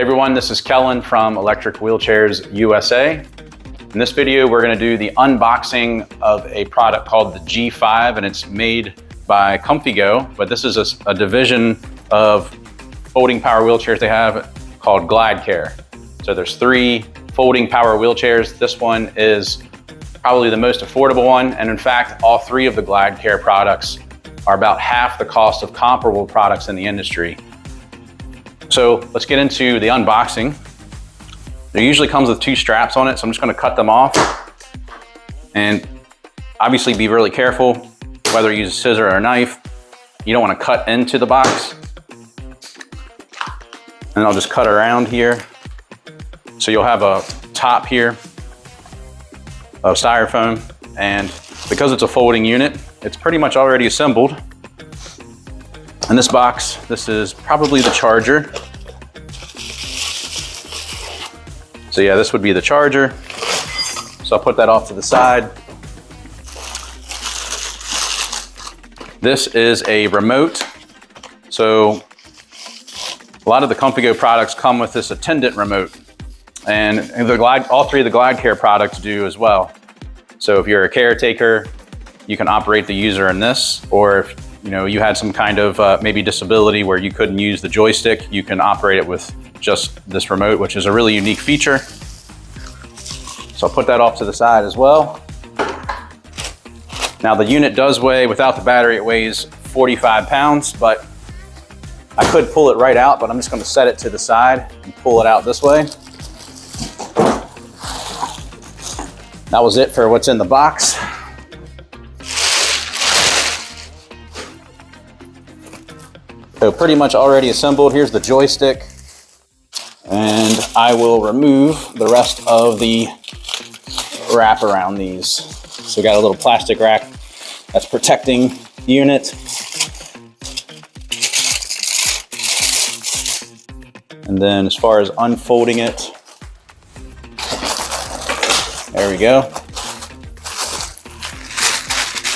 everyone, this is Kellen from Electric Wheelchairs USA. In this video, we're going to do the unboxing of a product called the G-5, and it's made by ComfyGo, but this is a division of folding power wheelchairs they have called GlideCare. So there's 3 folding power wheelchairs. This one is probably the most affordable one, and in fact, all 3 of the GlideCare products are about half the cost of comparable products in the industry. So let's get into the unboxing. It usually comes with 2 straps on it, so I'm just going to cut them off. And obviously be really careful whether you use a scissor or a knife. You don't want to cut into the box. And I'll just cut around here. So you'll have a top here of styrofoam, and because it's a folding unit, it's pretty much already assembled. In this box, this is probably the charger. So yeah, this would be the charger. So I'll put that off to the side. This is a remote. So a lot of the ComfyGo products come with this attendant remote, and all 3 of the GlideCare products do as well. So if you're a caretaker, you can operate the user in this, or if you had some kind of maybe disability where you couldn't use the joystick, you can operate it with just this remote, which is a really unique feature. So I'll put that off to the side as well. Now the unit does weigh, without the battery, it weighs 45 pounds, but I could pull it right out, but I'm just going to set it to the side and pull it out this way. That was it for what's in the box. So pretty much already assembled. Here's the joystick, and I will remove the rest of the wrap around these. So we got a little plastic rack that's protecting the unit. And then as far as unfolding it, there we go.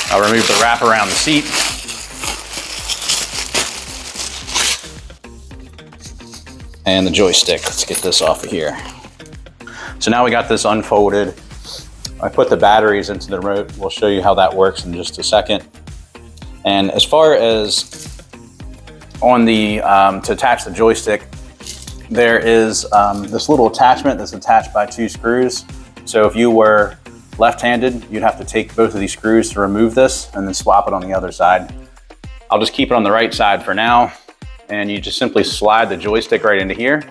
I'll remove the wrap around the seat. And the joystick. Let's get this off of here. So now we got this unfolded. I put the batteries into the remote. We'll show you how that works in just a second. And as far as on the, to attach the joystick, there is this little attachment that's attached by 2 screws. So if you were left-handed, you'd have to take both of these screws to remove this and then swap it on the other side. I'll just keep it on the right side for now. And you just simply slide the joystick right into here.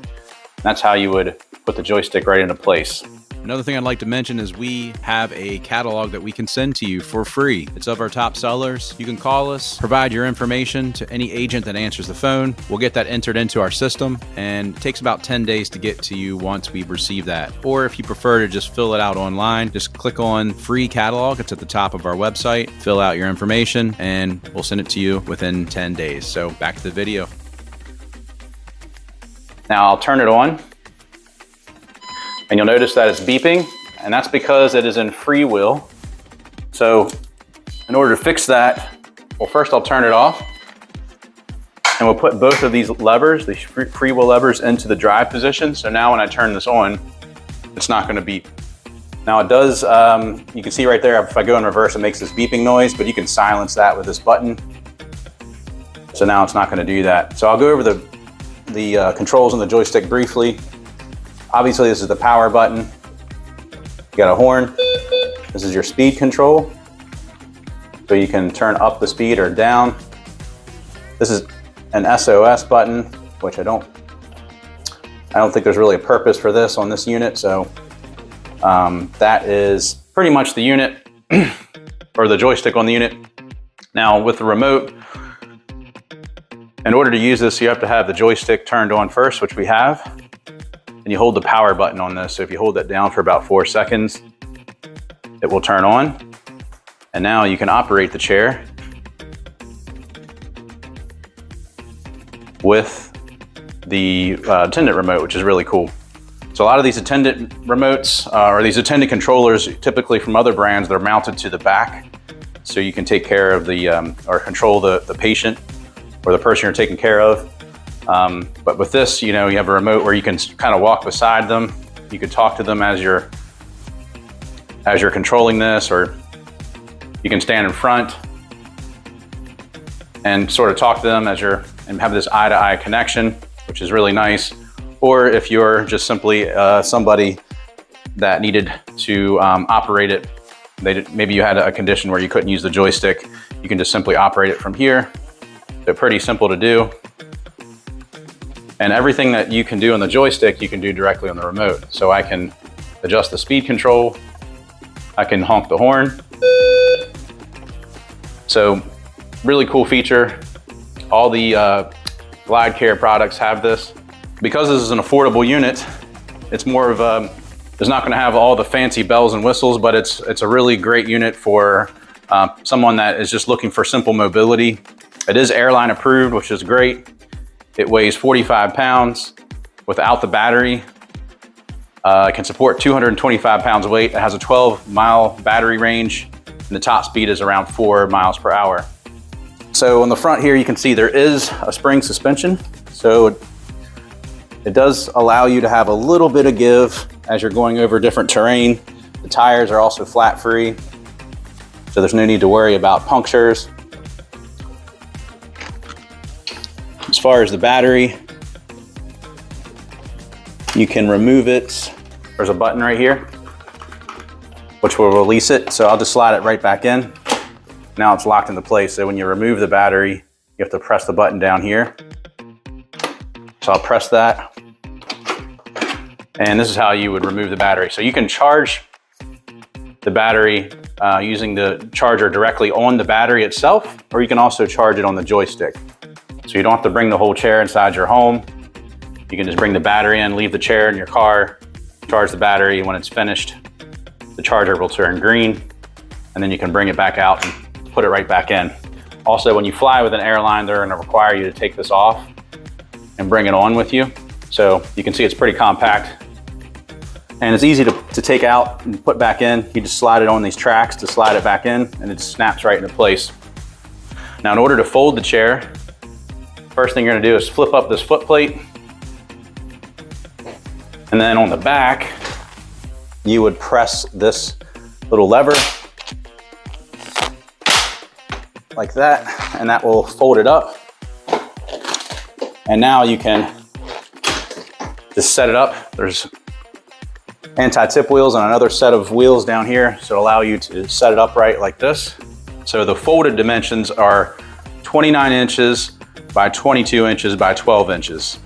That's how you would put the joystick right into place. Another thing I'd like to mention is we have a catalog that we can send to you for free. It's of our top sellers. You can call us, provide your information to any agent that answers the phone. We'll get that entered into our system, and it takes about 10 days to get to you once we've received that. Or if you prefer to just fill it out online, just click on free catalog. It's at the top of our website. Fill out your information and we'll send it to you within 10 days. So back to the video. Now I'll turn it on, and you'll notice that it's beeping, and that's because it is in freewheel. So in order to fix that, well, first I'll turn it off, and we'll put both of these levers, the freewheel levers, into the drive position. So now when I turn this on, it's not going to beep. Now it does, you can see right there, if I go in reverse, it makes this beeping noise, but you can silence that with this button. So now it's not going to do that. So I'll go over the controls on the joystick briefly. Obviously, this is the power button. You got a horn. This is your speed control. So you can turn up the speed or down. This is an SOS button, which I don't think there's really a purpose for this on this unit. So that is pretty much the unit, or the joystick on the unit. Now with the remote, in order to use this, you have to have the joystick turned on first, which we have, and you hold the power button on this. So if you hold that down for about 4 seconds, it will turn on. And now you can operate the chair with the attendant remote, which is really cool. So a lot of these attendant remotes, or these attendant controllers, typically from other brands, they're mounted to the back. So you can take care of the, or control the patient or the person you're taking care of. But with this, you know, you have a remote where you can kind of walk beside them. You could talk to them as you're controlling this, or you can stand in front and sort of talk to them and have this eye-to-eye connection, which is really nice. Or if you're just simply somebody that needed to operate it, maybe you had a condition where you couldn't use the joystick, you can just simply operate it from here. They're pretty simple to do. And everything that you can do on the joystick, you can do directly on the remote. So I can adjust the speed control, I can honk the horn. So really cool feature. All the Glide Care products have this. Because this is an affordable unit, it's more of it's not gonna have all the fancy bells and whistles, but it's a really great unit for someone that is just looking for simple mobility. It is airline approved, which is great. It weighs 45 pounds without the battery. It can support 225 pounds of weight. It has a 12-mile battery range, and the top speed is around 4 miles per hour. So on the front here, you can see there is a spring suspension. So it does allow you to have a little bit of give as you're going over different terrain. The tires are also flat free, so there's no need to worry about punctures. As far as the battery, you can remove it. There's a button right here, which will release it. So I'll just slide it right back in. Now it's locked into place. So when you remove the battery, you have to press the button down here. So I'll press that. And this is how you would remove the battery. So you can charge the battery using the charger directly on the battery itself, or you can also charge it on the joystick. So you don't have to bring the whole chair inside your home. You can just bring the battery in, leave the chair in your car, charge the battery. When it's finished, the charger will turn green, and then you can bring it back out and put it right back in. Also, when you fly with an airline, they're gonna require you to take this off and bring it on with you. So you can see it's pretty compact. And it's easy to take out and put back in. You just slide it on these tracks to slide it back in, and it just snaps right into place. Now, in order to fold the chair, first thing you're gonna do is flip up this foot plate. And then on the back, you would press this little lever like that, and that will fold it up. And now you can just set it up. There's anti-tip wheels and another set of wheels down here, so allow you to set it upright like this. So the folded dimensions are 29 inches by 22 inches by 12 inches.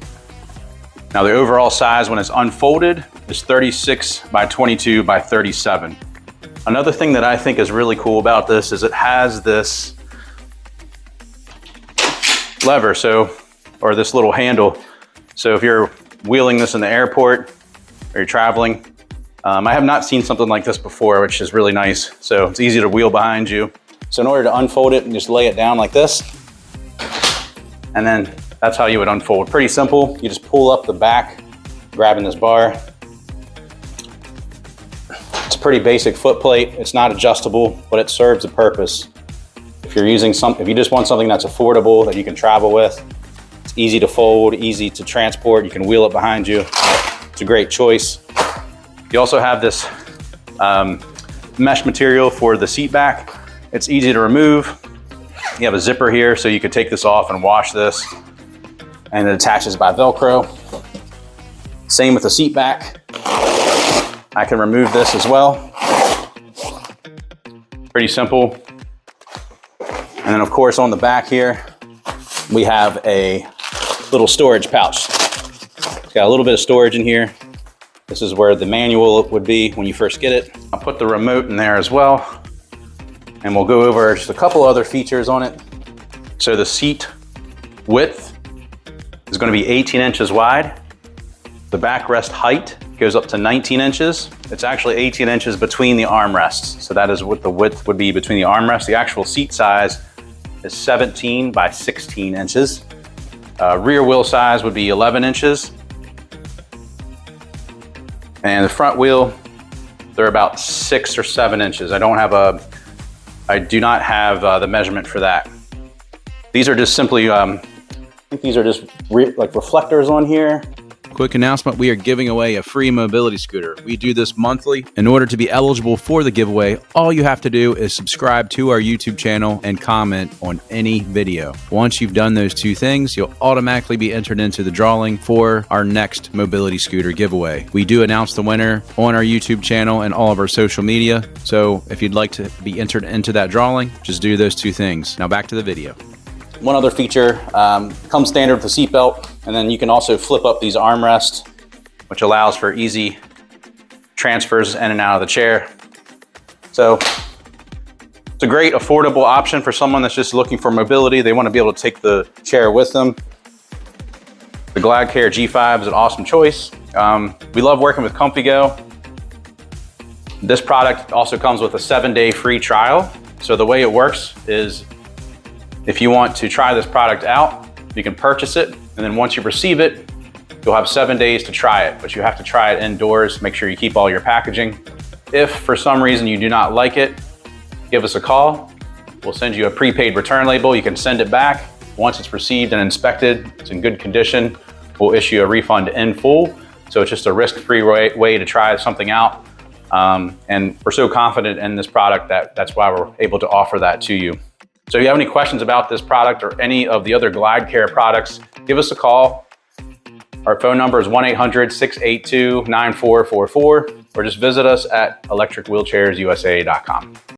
Now the overall size when it's unfolded is 36 by 22 by 37. Another thing that I think is really cool about this is it has this lever, or this little handle. So if you're wheeling this in the airport or you're traveling, I have not seen something like this before, which is really nice. So it's easy to wheel behind you. So in order to unfold it, and just lay it down like this, and then that's how you would unfold. Pretty simple. You just pull up the back, grabbing this bar. It's a pretty basic foot plate. It's not adjustable, but it serves a purpose. If you're using if you just want something that's affordable that you can travel with, it's easy to fold, easy to transport. You can wheel it behind you. It's a great choice. You also have this mesh material for the seat back. It's easy to remove. You have a zipper here, so you could take this off and wash this, and it attaches by Velcro. Same with the seat back. I can remove this as well. Pretty simple. And then of course on the back here, we have a little storage pouch. It's got a little bit of storage in here. This is where the manual would be when you first get it. I'll put the remote in there as well, and we'll go over just a couple other features on it. So the seat width is going to be 18 inches wide. The backrest height goes up to 19 inches. It's actually 18 inches between the armrests. So that is what the width would be between the armrests. The actual seat size is 17 by 16 inches. Rear wheel size would be 11 inches. And the front wheel, they're about 6 or 7 inches. I do not have the measurement for that. These are just simply think these are just like reflectors on here. Quick announcement, we are giving away a free mobility scooter. We do this monthly. In order to be eligible for the giveaway, all you have to do is subscribe to our YouTube channel and comment on any video. Once you've done those two things, you'll automatically be entered into the drawing for our next mobility scooter giveaway. We do announce the winner on our YouTube channel and all of our social media. So if you'd like to be entered into that drawing, just do those two things. Now back to the video. One other feature, comes standard with the seatbelt, and then you can also flip up these armrests, which allows for easy transfers in and out of the chair. So it's a great affordable option for someone that's just looking for mobility. They want to be able to take the chair with them. The GladCare G-5 is an awesome choice. We love working with ComfyGo. This product also comes with a 7-day free trial. So the way it works is, if you want to try this product out, you can purchase it, and then once you receive it, you'll have 7 days to try it, but you have to try it indoors. Make sure you keep all your packaging. If for some reason you do not like it, give us a call. We'll send you a prepaid return label. You can send it back. Once it's received and inspected, it's in good condition, we'll issue a refund in full. So it's just a risk-free way to try something out. And we're so confident in this product that's why we're able to offer that to you. So if you have any questions about this product or any of the other GladCare products, give us a call. Our phone number is 1-800-682-9444, or just visit us at electricwheelchairsusa.com.